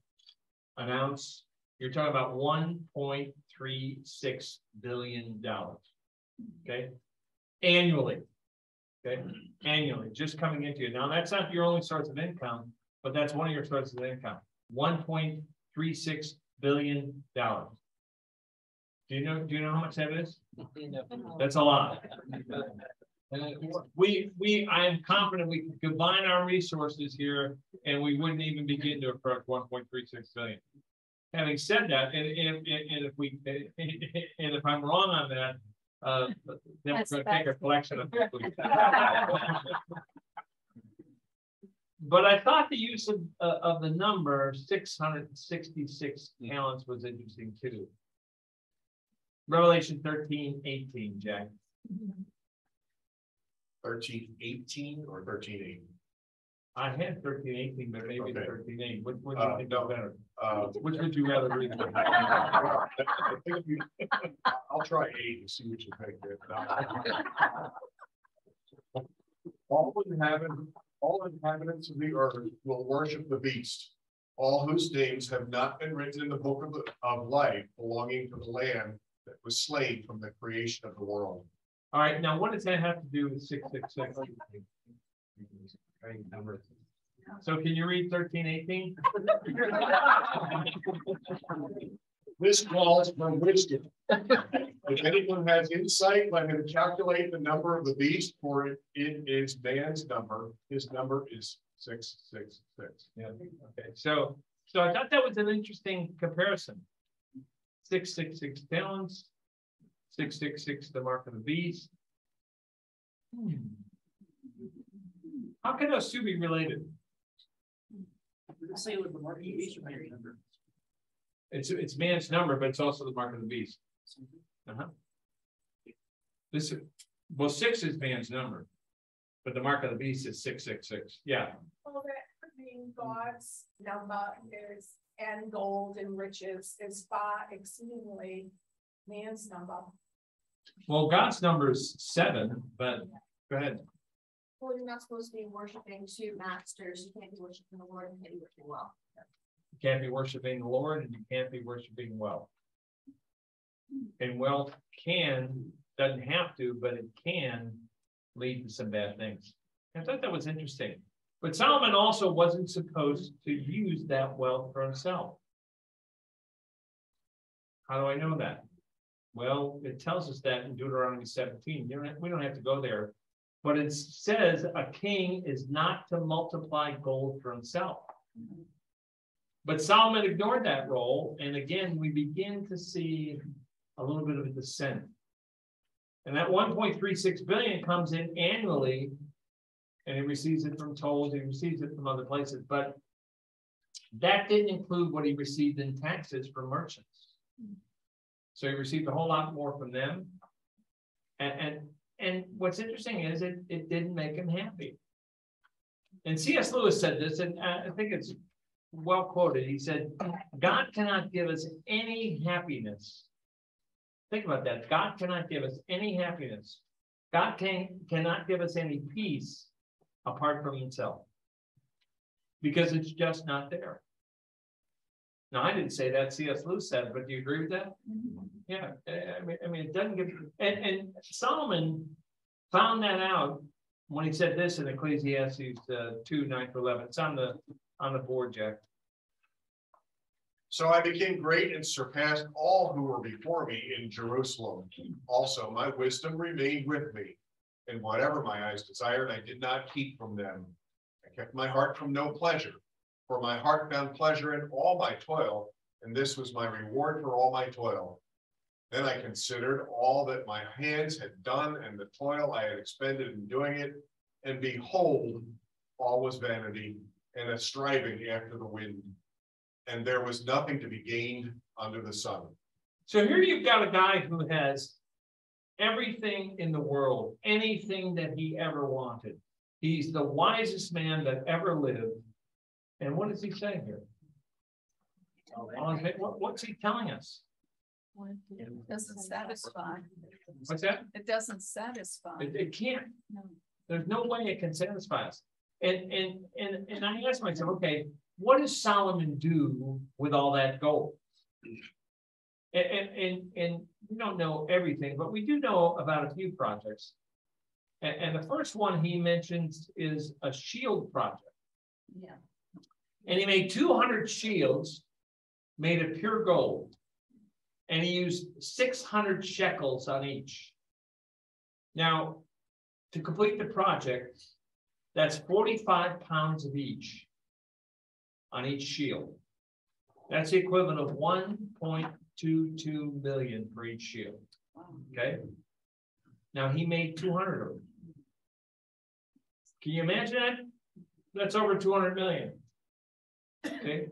an ounce. You're talking about $1.36 billion. Okay, annually. Okay, annually, just coming into you. Now that's not your only source of income, but that's one of your sources of income. $1.36 billion. Do you know how much that is? That's a lot. I am confident we can combine our resources here, and we wouldn't even begin to approach 1.36 billion. Having said that, and if I'm wrong on that, then we're going to take a collection of people. But I thought the use of the number 666 talents was interesting too. Revelation 13:18, Jack. 13:18 or 13:8? I had 13:18, but maybe Okay. 13:8. Which would you think no. better? Which would you rather read? I'll try 8 and see what you think. All inhabitants of the earth will worship the beast, all whose names have not been written in the book of life belonging to the Lamb that was slain from the creation of the world. All right, now what does that have to do with 666? So can you read 13:18? This calls for wisdom. If anyone has insight, let him calculate the number of the beast, for it is man's number. His number is 666. Yeah. Okay. So I thought that was an interesting comparison. 666 talents, 666 the mark of the beast. How can those two be related? It's man's number, but it's also the mark of the beast. This is, well, 6 is man's number, but the mark of the beast is 666. Yeah. Well, that could mean God's number is, and gold and riches is far exceedingly man's number. Well, God's number is 7, but go ahead. Well, you're not supposed to be worshiping two masters. You can't be worshiping the Lord and can't be worshiping well. You can't be worshiping the Lord and you can't be worshiping wealth. And wealth doesn't have to, but it can lead to some bad things. I thought that was interesting. But Solomon also wasn't supposed to use that wealth for himself. How do I know that? Well, it tells us that in Deuteronomy 17. We don't have to go there. But it says a king is not to multiply gold for himself. But Solomon ignored that role. And again, we begin to see a little bit of a descent. And that 1.36 billion comes in annually, and he receives it from tolls, he receives it from other places. But that didn't include what he received in taxes from merchants. So he received a whole lot more from them. And what's interesting is it didn't make him happy. And C.S. Lewis said this, and I think it's well quoted. He said, God cannot give us any happiness. Think about that. God cannot give us any happiness. God cannot give us any peace apart from himself. Because it's just not there. Now, I didn't say that, C.S. Lewis said, but do you agree with that? Yeah, I mean, it doesn't give, and Solomon found that out when he said this in Ecclesiastes 2, 9-11. It's on the board, Jack. So I became great and surpassed all who were before me in Jerusalem. Also, my wisdom remained with me, and whatever my eyes desired, I did not keep from them. I kept my heart from no pleasure, for my heart found pleasure in all my toil, and this was my reward for all my toil. Then I considered all that my hands had done and the toil I had expended in doing it, and behold, all was vanity and a striving after the wind, and there was nothing to be gained under the sun. So here you've got a guy who has everything in the world, anything that he ever wanted. He's the wisest man that ever lived. And what does he say here? What's he telling us? It doesn't satisfy. What's that? It doesn't satisfy. It can't. No. There's no way it can satisfy us. And I asked myself, okay, what does Solomon do with all that gold? And we don't know everything, but we do know about a few projects. And the first one he mentions is a shield project. Yeah. And he made 200 shields made of pure gold. And he used 600 shekels on each. Now, to complete the project, that's 45 pounds of each on each shield. That's the equivalent of 1.22 million for each shield. Okay. Now he made 200 of them. Can you imagine that? That's over 200 million. Okay.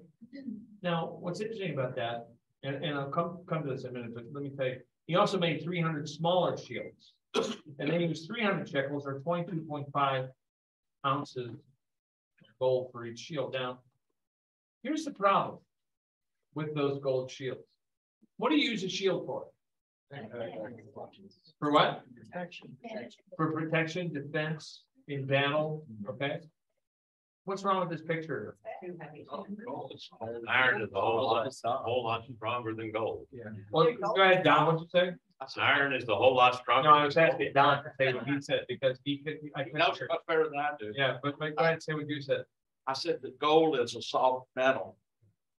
Now, what's interesting about that, and I'll come to this in a minute, but let me tell you, he also made 300 smaller shields. And then he used 300 shekels or 22.5 ounces of gold for each shield. Now, here's the problem with those gold shields. What do you use a shield for? For what? Protection. For protection, defense, in battle, okay? What's wrong with this picture? Iron is a whole lot stronger than gold. Yeah. Well, go ahead, Don, what'd you say? Iron is a whole lot stronger. No, I was asking Don to say what he said because he could. That's much better than I do. Yeah, but go ahead and say what you said. I said that gold is a soft metal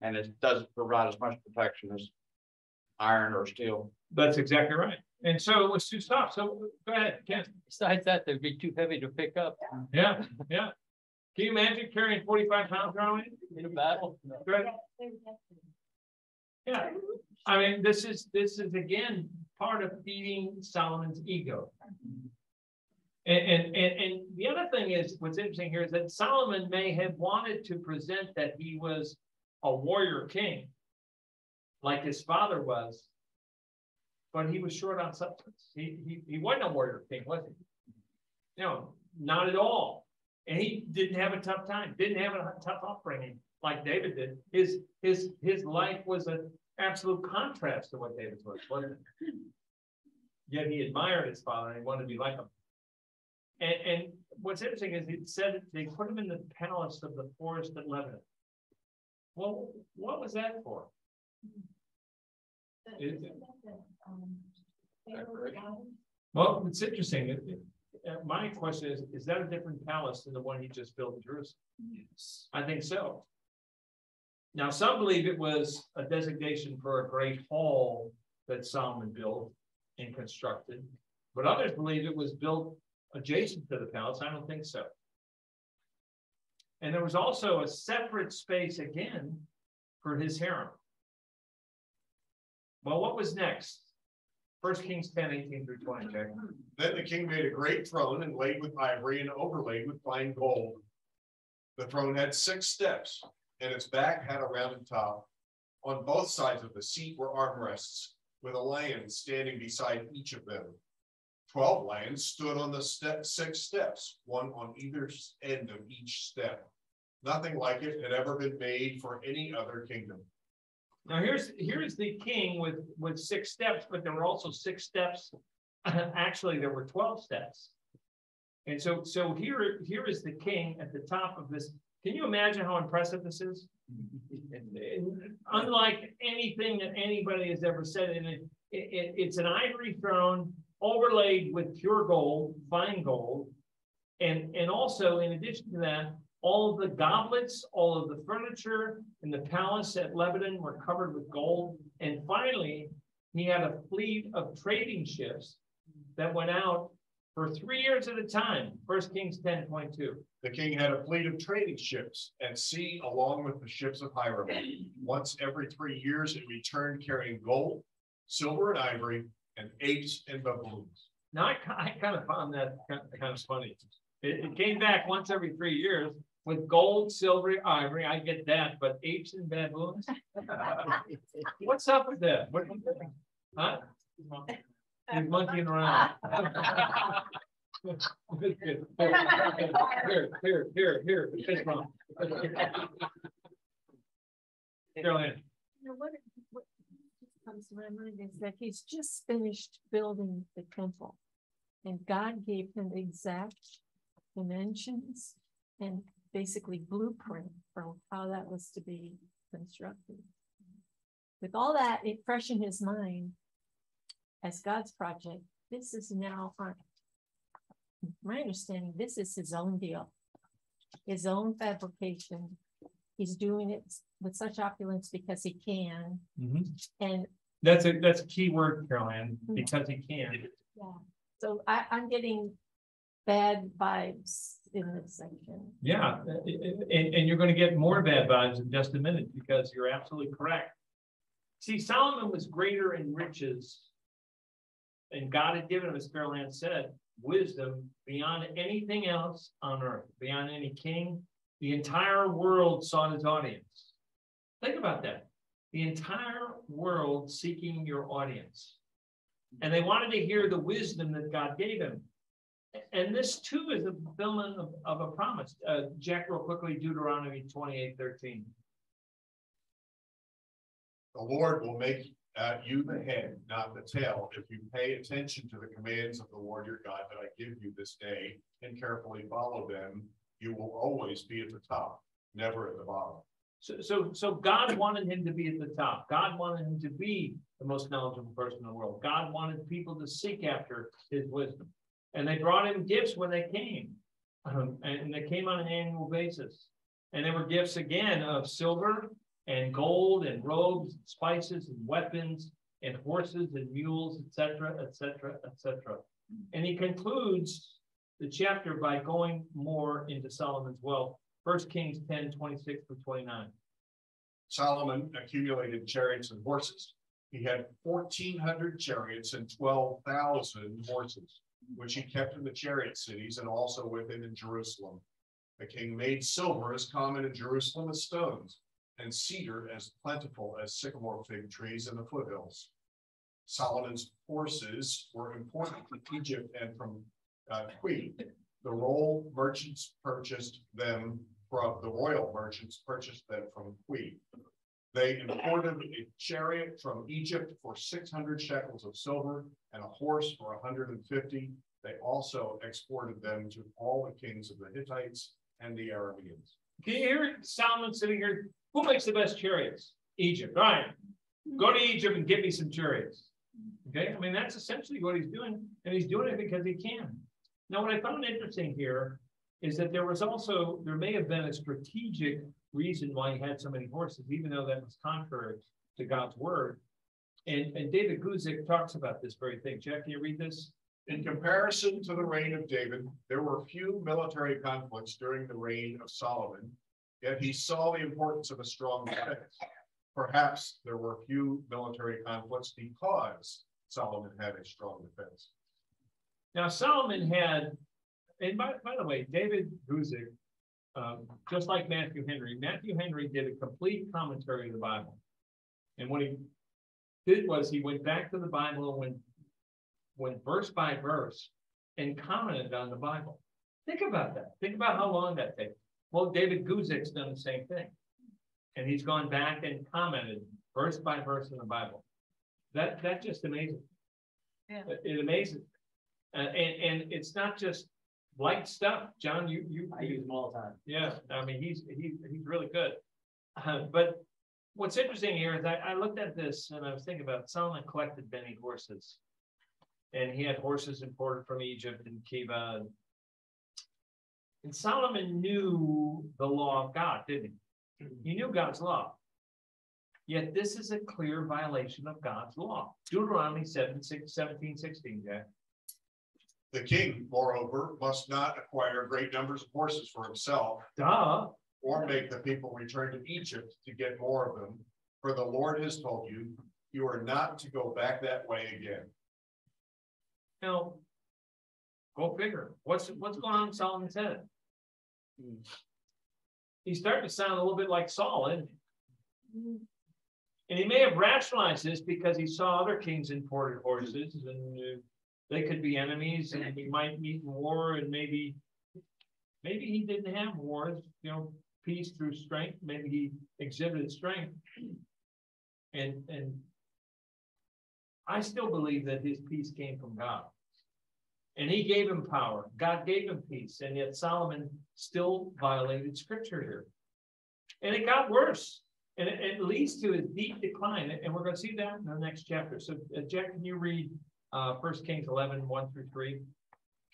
and it doesn't provide as much protection as iron or steel. That's exactly right. And so it was too soft. So go ahead, Ken. Besides that, they'd be too heavy to pick up. Yeah, yeah. Can you imagine carrying 45 pounds around in a battle? Go ahead. Yeah. I mean, this is again part of feeding Solomon's ego. And the other thing is, what's interesting here is that Solomon may have wanted to present that he was a warrior king. like his father was, but he was short on substance. He wasn't a warrior king, was he? No, not at all. And he didn't have a tough time, didn't have a tough upbringing like David did. His life was an absolute contrast to what David's was, wasn't it? Yet he admired his father and he wanted to be like him. And what's interesting is it said they put him in the palace of the forest at Lebanon. Well, what was that for? Well, it's interesting. My question is that a different palace than the one he just built in Jerusalem? Yes. I think so. Now, some believe it was a designation for a great hall that Solomon built and constructed, but others believe it was built adjacent to the palace. I don't think so. And there was also a separate space again for his harem. Well, what was next? 1 Kings 10, 18 through 20, Jack. Then the king made a great throne and laid with ivory and overlaid with fine gold. The throne had 6 steps, and its back had a rounded top. On both sides of the seat were armrests, with a lion standing beside each of them. 12 lions stood on the 6 steps, one on either end of each step. Nothing like it had ever been made for any other kingdom. Now here's the king with 6 steps, but there were also 6 steps. Actually, there were 12 steps. And so here is the king at the top of this. Can you imagine how impressive this is? Unlike anything that anybody has ever said, it's an ivory throne overlaid with pure gold, fine gold, and also in addition to that, all of the goblets, all of the furniture in the palace at Lebanon were covered with gold. And finally, he had a fleet of trading ships that went out for 3 years at a time. 1 Kings 10:22. The king had a fleet of trading ships at sea along with the ships of Hiram. Once every 3 years, it returned carrying gold, silver, and ivory, and apes and baboons. Now, I kind of found that kind of funny. It came back once every 3 years with gold, silver, ivory. I get that, but apes and baboons? What's up with that? Huh? He's monkeying around. Here. Fist bump. Carolyn. What comes to my mind is that he's just finished building the temple, and God gave him exact dimensions and basically blueprint for how that was to be constructed. With all that fresh in his mind as God's project, this is now, my understanding, this is his own deal, his own fabrication. He's doing it with such opulence because he can. Mm-hmm. And that's a key word, Caroline, because he can. Yeah. So I'm getting bad vibes in this section. Yeah, and you're going to get more bad vibes in just a minute because you're absolutely correct. See, Solomon was greater in riches, and God had given him, as Caroline said, wisdom beyond anything else on earth, beyond any king. The entire world sought his audience. Think about that. The entire world seeking your audience. And they wanted to hear the wisdom that God gave him. And this too is a fulfillment of a promise. Jack, real quickly, Deuteronomy 28:13. The Lord will make you the head, not the tail, if you pay attention to the commands of the Lord your God that I give you this day and carefully follow them. You will always be at the top, never at the bottom. So God wanted him to be at the top. God wanted him to be the most knowledgeable person in the world. God wanted people to seek after his wisdom. And they brought him gifts when they came. And they came on an annual basis. And there were gifts again of silver and gold and robes, and spices and weapons and horses and mules, etc., etc., etc. And he concludes the chapter by going more into Solomon's wealth. 1 Kings 10:26-29. Solomon accumulated chariots and horses. He had 1,400 chariots and 12,000 horses, which he kept in the chariot cities and also with him in Jerusalem. The king made silver as common in Jerusalem as stones, and cedar as plentiful as sycamore fig trees in the foothills. Solomon's horses were imported to Egypt and from Crete. The royal merchants purchased them from Crete. They imported a chariot from Egypt for 600 shekels of silver and a horse for 150. They also exported them to all the kings of the Hittites and the Arabians. Can you hear Solomon sitting here? Who makes the best chariots? Egypt. All right. Go to Egypt and get me some chariots. Okay. I mean, that's essentially what he's doing. And he's doing it because he can. Now, what I found interesting here is that there may have been a strategic reason why he had so many horses, even though that was contrary to God's word. And David Guzik talks about this very thing. Jack, can you read this? In comparison to the reign of David, there were few military conflicts during the reign of Solomon, yet he saw the importance of a strong defense. Perhaps there were few military conflicts because Solomon had a strong defense. Now, Solomon had, and by the way, David Guzik, just like Matthew Henry did a complete commentary of the Bible. And what he did was he went back to the Bible and went verse by verse and commented on the Bible. Think about that. Think about how long that takes. Well, David Guzik's done the same thing. And he's gone back and commented verse by verse in the Bible. That just amazes. Yeah. It amazes. And it's not just light stuff. John, I use him all the time. Yeah, I mean, he's really good. But what's interesting here is I looked at this and I was thinking about Solomon collected many horses. And he had horses imported from Egypt and Cuba. And Solomon knew the law of God, didn't he? He knew God's law. Yet this is a clear violation of God's law. Deuteronomy 17:16, Jack. The king, moreover, must not acquire great numbers of horses for himself, or make the people return to Egypt to get more of them. For the Lord has told you, you are not to go back that way again. Now, go figure. What's going on in Solomon's head? He's starting to sound a little bit like Saul, isn't he? And he may have rationalized this because he saw other kings imported horses, and they could be enemies, and he might meet in war, and maybe he didn't have wars, peace through strength. Maybe he exhibited strength. And I still believe that his peace came from God. And he gave him power. God gave him peace. And yet Solomon still violated scripture here. And it got worse. And it leads to a deep decline. And we're going to see that in the next chapter. So, Jack, can you read 1 Kings 11, 1-3?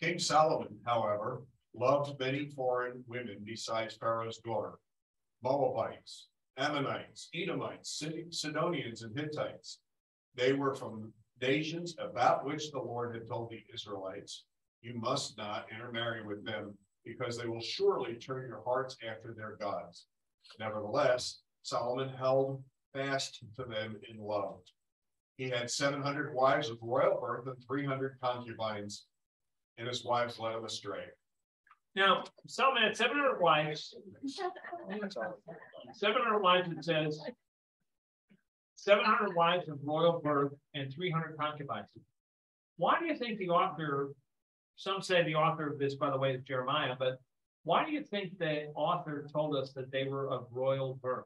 King Solomon, however, loved many foreign women besides Pharaoh's daughter, Moabites, Ammonites, Edomites, Sidonians, and Hittites. They were from nations about which the Lord had told the Israelites, you must not intermarry with them, because they will surely turn your hearts after their gods. Nevertheless, Solomon held fast to them in love. He had 700 wives of royal birth and 300 concubines, and his wives led him astray. Now, Solomon had 700 wives. 700 wives, it says. 700 wives of royal birth and 300 concubines. Why do you think the author, some say the author of this, by the way, is Jeremiah, but why do you think the author told us that they were of royal birth,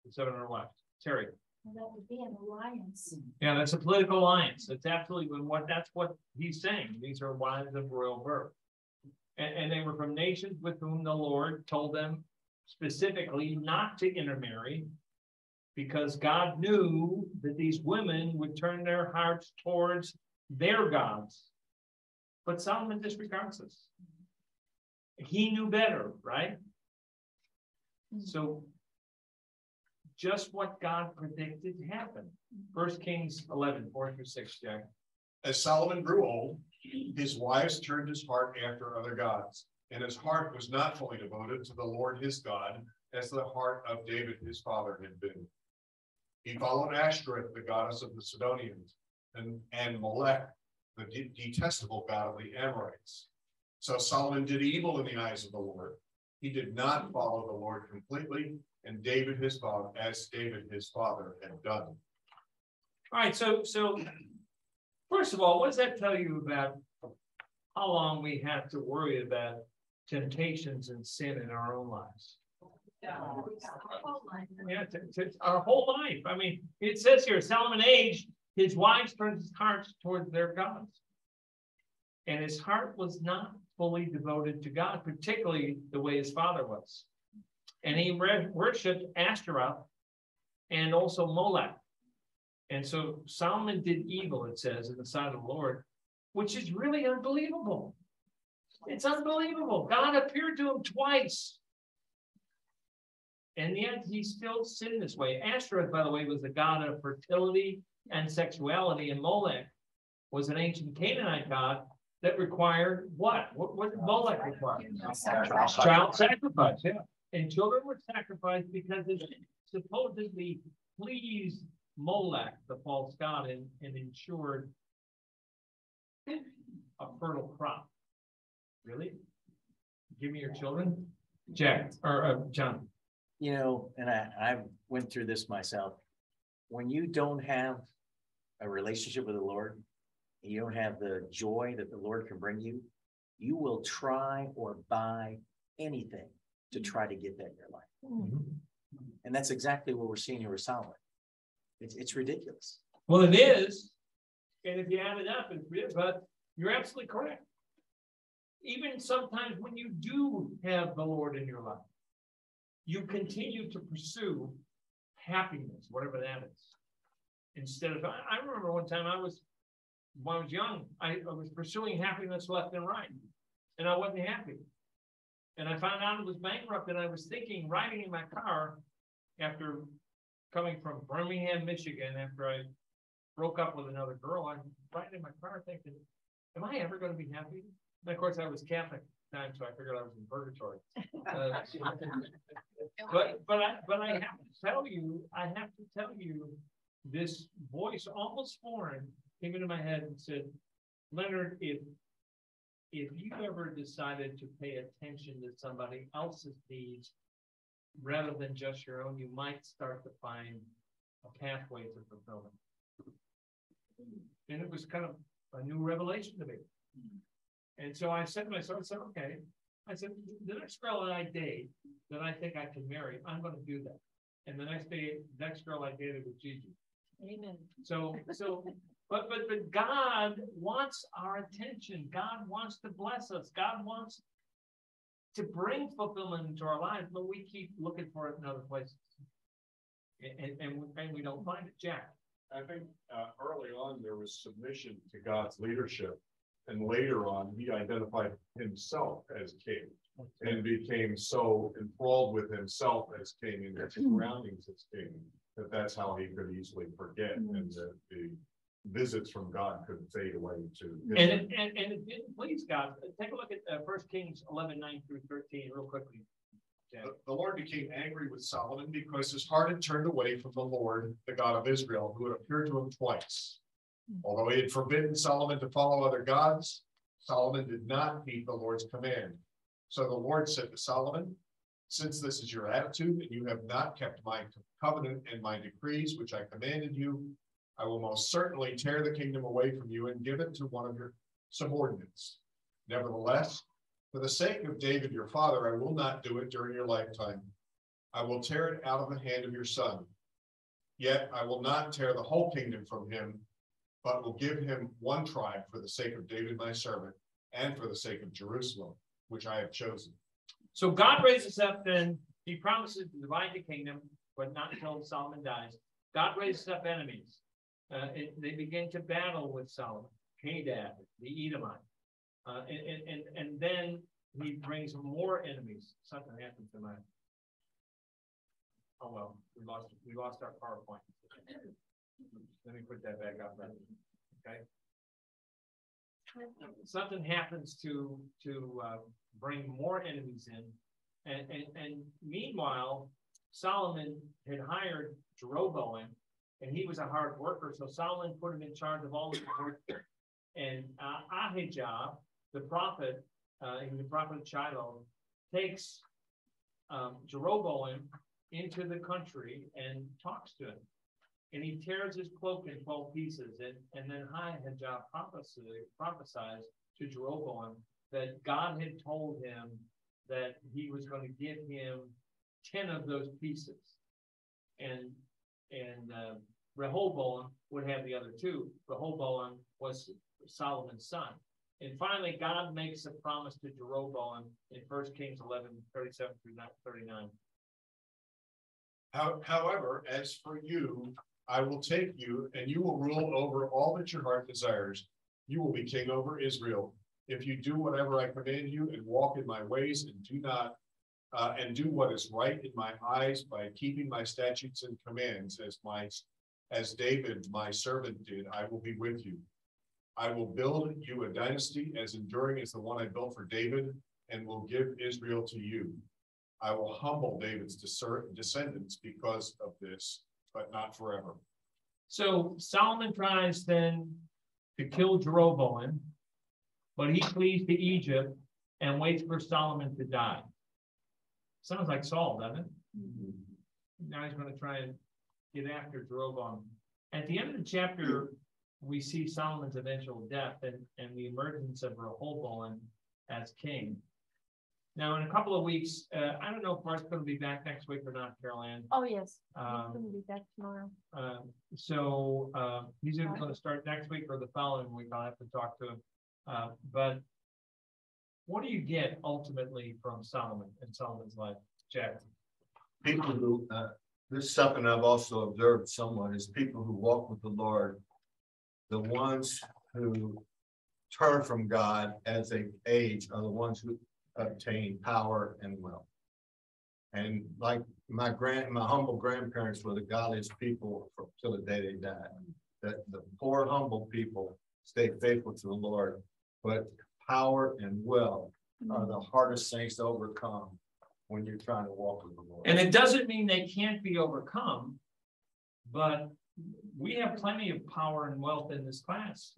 the 700 wives? Terry. Well, that would be an alliance. Yeah, that's a political alliance. That's absolutely that's what he's saying. These are wives of royal birth. And they were from nations with whom the Lord told them specifically not to intermarry, because God knew that these women would turn their hearts towards their gods. But Solomon disregards this. He knew better, right? So just what God predicted happened. 1 Kings 11, 4-6, Jack. As Solomon grew old, his wives turned his heart after other gods, and his heart was not fully devoted to the Lord his God, as the heart of David his father had been. He followed Ashtoreth, the goddess of the Sidonians, and Molech, the detestable god of the Amorites. So Solomon did evil in the eyes of the Lord. He did not follow the Lord completely, and David his father had done. All right, so first of all, what does that tell you about how long we have to worry about temptations and sin in our own lives? Yeah, our whole life. I mean, it says here, Solomon aged, his wives turned his heart towards their gods. And his heart was not fully devoted to God, particularly the way his father was. And he worshipped Ashtaroth and also Molech. And so Solomon did evil, it says, in the sight of the Lord, which is really unbelievable. It's unbelievable. God appeared to him twice. And yet he still sinned this way. Ashtaroth, by the way, was the god of fertility and sexuality, and Molech was an ancient Canaanite god that required what? What did Molech require? Child sacrifice, yeah. And children were sacrificed because it supposedly pleased Molech, the false god, and ensured a fertile crop. Really? Give me your children? Jack, or John. You know, and I went through this myself. When you don't have a relationship with the Lord, and you don't have the joy that the Lord can bring you, you will try or buy anything to try to get that in your life. Mm-hmm. And that's exactly what we're seeing here with Solomon. It's ridiculous. Well, it is. And if you add it up, it's real, but you're absolutely correct. Even sometimes when you do have the Lord in your life, you continue to pursue happiness, whatever that is. Instead of, I remember one time when I was young, I was pursuing happiness left and right, and I wasn't happy. And I found out it was bankrupt, and I was thinking, riding in my car after coming from Birmingham, Michigan, after I broke up with another girl, I'm riding in my car thinking, am I ever going to be happy? And of course, I was Catholic at the time, so I figured I was in purgatory. But I have to tell you, this voice, almost foreign, came into my head and said, Leonard, if you ever decided to pay attention to somebody else's needs rather than just your own, you might start to find a pathway to fulfillment. And it was kind of a new revelation to me. And so I said to myself, okay. I said, the next girl that I date that I think I can marry, I'm going to do that. And the next girl I dated was Gigi. Amen. But God wants our attention. God wants to bless us. God wants to bring fulfillment into our lives, but we keep looking for it in other places. And we don't find it. Jack. I think early on there was submission to God's leadership. And later on, he identified himself as king and became so enthralled with himself as king and his surroundings as king that's how he could easily forget, and the visits from God could fade away to his and it didn't please God. Take a look at 1 Kings 11:9-13 real quickly. The Lord became angry with Solomon because his heart had turned away from the Lord, the God of Israel, who had appeared to him twice. Although he had forbidden Solomon to follow other gods, Solomon did not heed the Lord's command. So the Lord said to Solomon, since this is your attitude and you have not kept my covenant and my decrees, which I commanded you, I will most certainly tear the kingdom away from you and give it to one of your subordinates. Nevertheless, for the sake of David your father, I will not do it during your lifetime. I will tear it out of the hand of your son. Yet I will not tear the whole kingdom from him, but will give him one tribe for the sake of David my servant, and for the sake of Jerusalem, which I have chosen. So God raises up, then he promises to divide the kingdom, but not until Solomon dies. God raises up enemies. They begin to battle with Solomon, Hadad, the Edomite. And then he brings more enemies. Something happened to my. Oh well, we lost our PowerPoint. Let me put that back up. Okay. Something happens to bring more enemies in, and meanwhile, Solomon had hired Jeroboam, and he was a hard worker. So Solomon put him in charge of all of the work. And Ahijah, the prophet, he was the prophet of Shiloh, takes Jeroboam into the country and talks to him. And he tears his cloak in 12 pieces. And then Ahijah prophesies to Jeroboam that God had told him that he was going to give him 10 of those pieces. And Rehoboam would have the other 2. Rehoboam was Solomon's son. And finally, God makes a promise to Jeroboam in 1 Kings 11:37-39. However, as for you, I will take you, and you will rule over all that your heart desires. You will be king over Israel. If you do whatever I command you and walk in my ways and do what is right in my eyes by keeping my statutes and commands as David, my servant, did, I will be with you. I will build you a dynasty as enduring as the one I built for David, and will give Israel to you. I will humble David's descendants because of this, but not forever. So Solomon tries then to kill Jeroboam, but he flees to Egypt and waits for Solomon to die. Sounds like Saul, doesn't it? Now he's going to try and get after Jeroboam. At the end of the chapter, we see Solomon's eventual death and the emergence of Rehoboam as king. Now, in a couple of weeks, I don't know if Mark's going to be back next week or not, Carol Ann. Oh, yes. He's going to be back tomorrow. So he's either going to start next week or the following week. I'll have to talk to him. But what do you get ultimately from Solomon and Solomon's life, Jack? People who, this is something I've also observed somewhat, is people who walk with the Lord, the ones who turn from God as they age are the ones who obtain power and wealth. And like my humble grandparents were the godliest people till the day they died. That the poor, humble people stayed faithful to the Lord, but power and wealth are the hardest things to overcome when you're trying to walk with the Lord. And it doesn't mean they can't be overcome, but we have plenty of power and wealth in this class.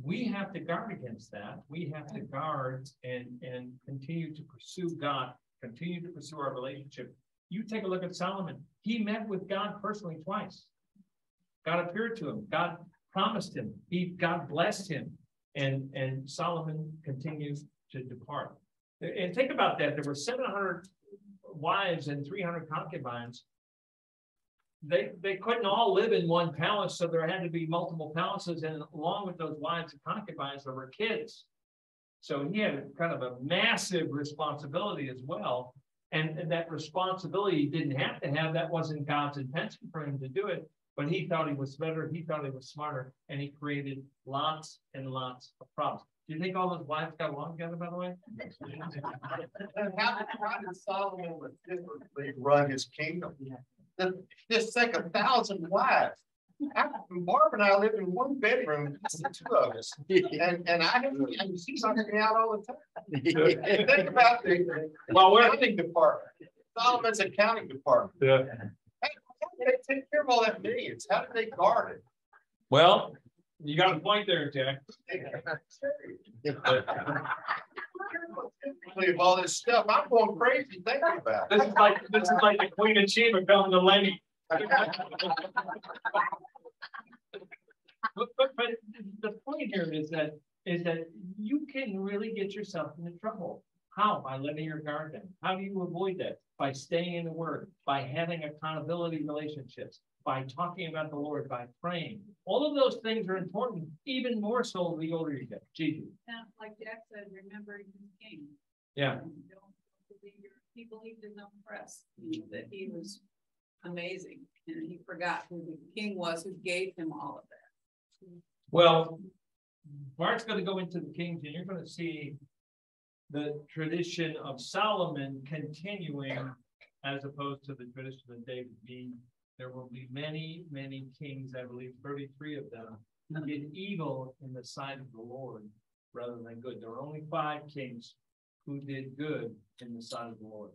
We have to guard against that. We have to guard and continue to pursue God, continue to pursue our relationship. You take a look at Solomon. He met with God personally twice. God appeared to him. God promised him. God blessed him. And Solomon continues to depart. And think about that. There were 700 wives and 300 concubines. They couldn't all live in one palace, so there had to be multiple palaces, and along with those wives and concubines, there were kids. So he had kind of a massive responsibility as well, and that responsibility he didn't have to have. That wasn't God's intention for him to do it, but he thought he was better, he thought he was smarter, and he created lots and lots of problems. Do you think all those wives got along together, by the way? How did Solomon legitimately run his kingdom? Just take 1,000 wives. Barb and I lived in one bedroom, just the 2 of us, and she's under me out all the time. Think about the accounting department. Solomon's accounting department. Yeah. How did they take care of all that millions? How did they guard it? Well, you got a point there, Jack. Of all this stuff, I'm going crazy thinking about it. This is like the Queen of Sheba coming to Lenny. But the point here is that you can really get yourself into trouble. How? By letting your guard down. How do you avoid that? By staying in the Word, by having accountability relationships, by talking about the Lord, by praying. All of those things are important, even more so the older you get. Gigi. Yeah, like Jack said, remembering his king. Yeah. He believed his own press, that he was amazing, and he forgot who the king was who gave him all of that. Well, Mark's going to go into the Kings, and you're going to see the tradition of Solomon continuing as opposed to the tradition of David being. There will be many, many kings, I believe 33 of them, who did evil in the sight of the Lord rather than good. There were only 5 kings who did good in the sight of the Lord.